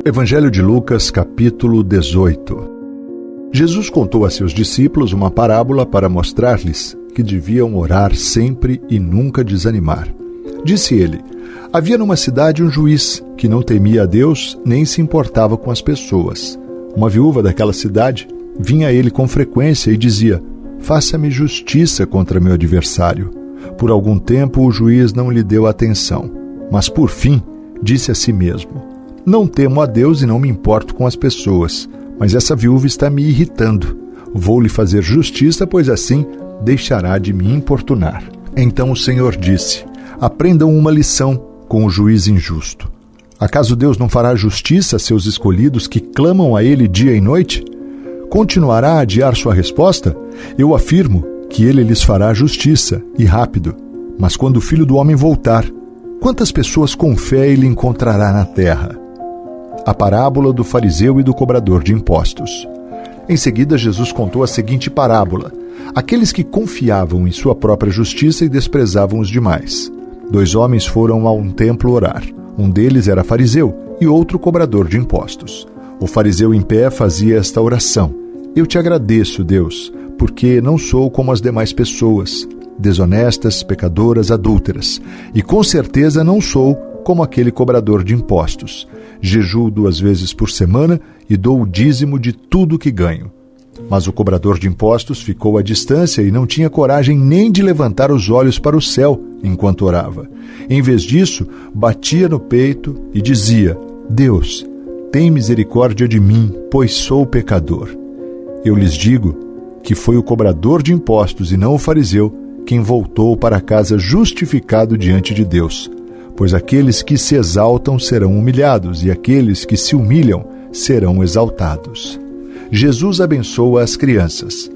Evangelho de Lucas, capítulo 18. Jesus contou a seus discípulos uma parábola para mostrar-lhes que deviam orar sempre e nunca desanimar. Disse ele: havia numa cidade um juiz que não temia a Deus nem se importava com as pessoas. Uma viúva daquela cidade vinha a ele com frequência e dizia: faça-me justiça contra meu adversário. Por algum tempo o juiz não lhe deu atenção, mas por fim disse a si mesmo: não temo a Deus e não me importo com as pessoas, mas essa viúva está me irritando. Vou-lhe fazer justiça, pois assim deixará de me importunar. Então o Senhor disse: aprendam uma lição com o juiz injusto. Acaso Deus não fará justiça a seus escolhidos que clamam a Ele dia e noite? Continuará a adiar sua resposta? Eu afirmo que Ele lhes fará justiça, e rápido. Mas quando o Filho do Homem voltar, quantas pessoas com fé Ele encontrará na terra? A parábola do fariseu e do cobrador de impostos. Em seguida, Jesus contou a seguinte parábola: aqueles que confiavam em sua própria justiça e desprezavam os demais. 2 homens foram a um templo orar. Um deles era fariseu e outro cobrador de impostos. O fariseu em pé fazia esta oração: eu te agradeço, Deus, porque não sou como as demais pessoas, desonestas, pecadoras, adúlteras, e com certeza não sou como aquele cobrador de impostos. Jejuo 2 vezes por semana e dou o dízimo de tudo que ganho. Mas o cobrador de impostos ficou à distância e não tinha coragem nem de levantar os olhos para o céu enquanto orava. Em vez disso, batia no peito e dizia: Deus, tem misericórdia de mim, pois sou pecador. Eu lhes digo que foi o cobrador de impostos e não o fariseu quem voltou para casa justificado diante de Deus. Pois aqueles que se exaltam serão humilhados, e aqueles que se humilham serão exaltados. Jesus abençoa as crianças.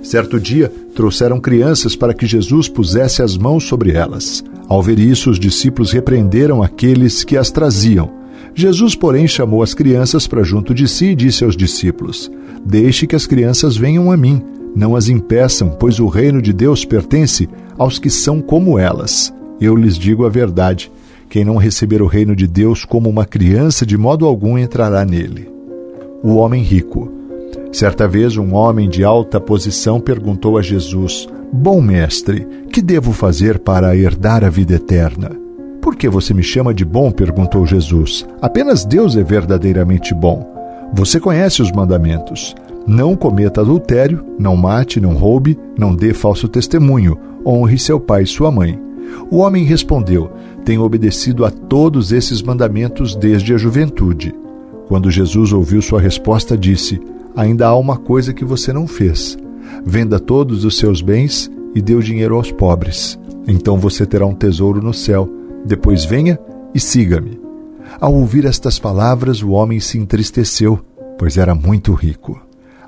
Certo dia, trouxeram crianças para que Jesus pusesse as mãos sobre elas. Ao ver isso, os discípulos repreenderam aqueles que as traziam. Jesus, porém, chamou as crianças para junto de si e disse aos discípulos: deixe que as crianças venham a mim, não as impeçam, pois o reino de Deus pertence aos que são como elas. Eu lhes digo a verdade: quem não receber o reino de Deus como uma criança, de modo algum entrará nele. O homem rico. Certa vez, um homem de alta posição perguntou a Jesus: bom mestre, que devo fazer para herdar a vida eterna? Por que você me chama de bom? Perguntou Jesus. Apenas Deus é verdadeiramente bom. Você conhece os mandamentos: não cometa adultério, não mate, não roube, não dê falso testemunho, honre seu pai e sua mãe. O homem respondeu: tenho obedecido a todos esses mandamentos desde a juventude. Quando Jesus ouviu sua resposta, disse: ainda há uma coisa que você não fez. Venda todos os seus bens e dê o dinheiro aos pobres. Então você terá um tesouro no céu. Depois venha e siga-me. Ao ouvir estas palavras, o homem se entristeceu, pois era muito rico.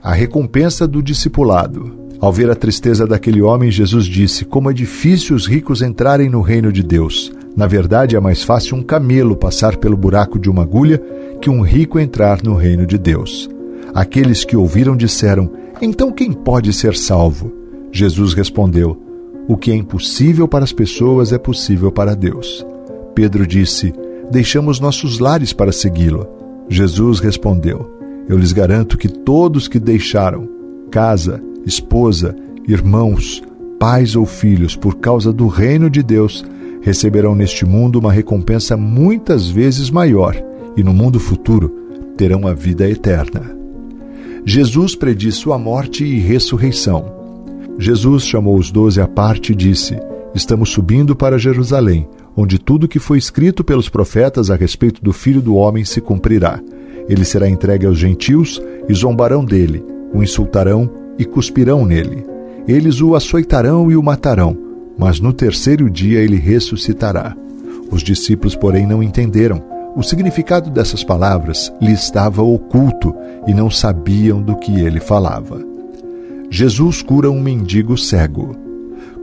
A recompensa do discipulado. Ao ver a tristeza daquele homem, Jesus disse: como é difícil os ricos entrarem no reino de Deus. Na verdade, é mais fácil um camelo passar pelo buraco de uma agulha que um rico entrar no reino de Deus. Aqueles que ouviram disseram: então quem pode ser salvo? Jesus respondeu: o que é impossível para as pessoas é possível para Deus. Pedro disse: deixamos nossos lares para segui-lo. Jesus respondeu: eu lhes garanto que todos que deixaram casa, esposa, irmãos, pais ou filhos por causa do reino de Deus receberão neste mundo uma recompensa muitas vezes maior, e no mundo futuro terão a vida eterna. Jesus prediz sua morte e ressurreição. Jesus chamou os 12 à parte e disse: estamos subindo para Jerusalém, onde tudo que foi escrito pelos profetas a respeito do Filho do Homem se cumprirá. Ele será entregue aos gentios e zombarão dele, o insultarão e cuspirão nele. Eles o açoitarão e o matarão, mas no 3º dia ele ressuscitará. Os discípulos, porém, não entenderam. O significado dessas palavras lhe estava oculto e não sabiam do que ele falava. Jesus cura um mendigo cego.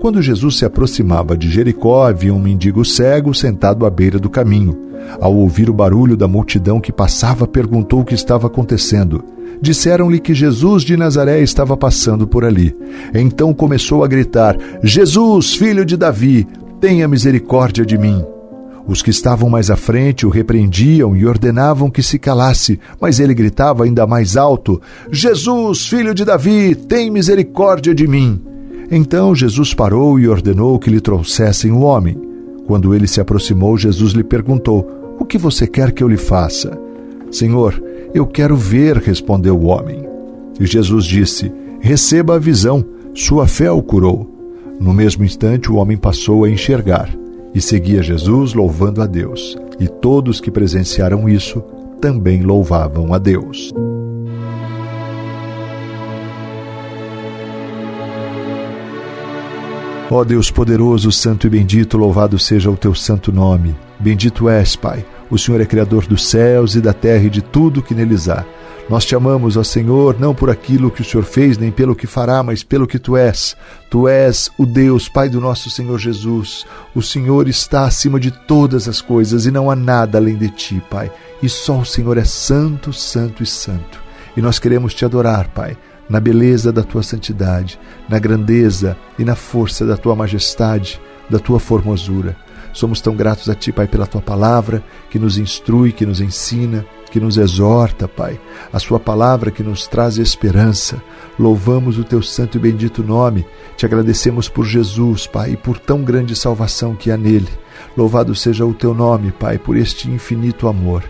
Quando Jesus se aproximava de Jericó, havia um mendigo cego sentado à beira do caminho. Ao ouvir o barulho da multidão que passava, perguntou o que estava acontecendo. Disseram-lhe que Jesus de Nazaré estava passando por ali. Então começou a gritar: Jesus, filho de Davi, tenha misericórdia de mim. Os que estavam mais à frente o repreendiam e ordenavam que se calasse, mas ele gritava ainda mais alto: Jesus, filho de Davi, tem misericórdia de mim. Então Jesus parou e ordenou que lhe trouxessem o homem. Quando ele se aproximou, Jesus lhe perguntou: o que você quer que eu lhe faça? Senhor, eu quero ver, respondeu o homem. E Jesus disse: receba a visão, sua fé o curou. No mesmo instante, o homem passou a enxergar e seguia Jesus louvando a Deus. E todos que presenciaram isso também louvavam a Deus. Ó Deus poderoso, santo e bendito, louvado seja o teu santo nome. Bendito és, Pai. O Senhor é Criador dos céus e da terra e de tudo que neles há. Nós te amamos, ó Senhor, não por aquilo que o Senhor fez, nem pelo que fará, mas pelo que Tu és. Tu és o Deus, Pai do nosso Senhor Jesus. O Senhor está acima de todas as coisas e não há nada além de Ti, Pai. E só o Senhor é santo, santo e santo. E nós queremos Te adorar, Pai, na beleza da Tua santidade, na grandeza e na força da Tua majestade, da Tua formosura. Somos tão gratos a Ti, Pai, pela Tua palavra, que nos instrui, que nos ensina, que nos exorta, Pai. A Sua palavra que nos traz esperança. Louvamos o Teu santo e bendito nome. Te agradecemos por Jesus, Pai, e por tão grande salvação que há nele. Louvado seja o Teu nome, Pai, por este infinito amor.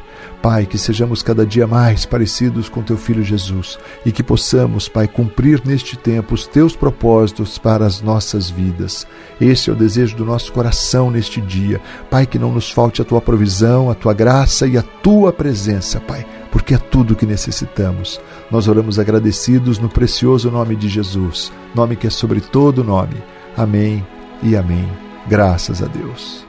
Pai, que sejamos cada dia mais parecidos com Teu Filho Jesus e que possamos, Pai, cumprir neste tempo os Teus propósitos para as nossas vidas. Esse é o desejo do nosso coração neste dia. Pai, que não nos falte a Tua provisão, a Tua graça e a Tua presença, Pai, porque é tudo o que necessitamos. Nós oramos agradecidos no precioso nome de Jesus, nome que é sobre todo nome. Amém e amém. Graças a Deus.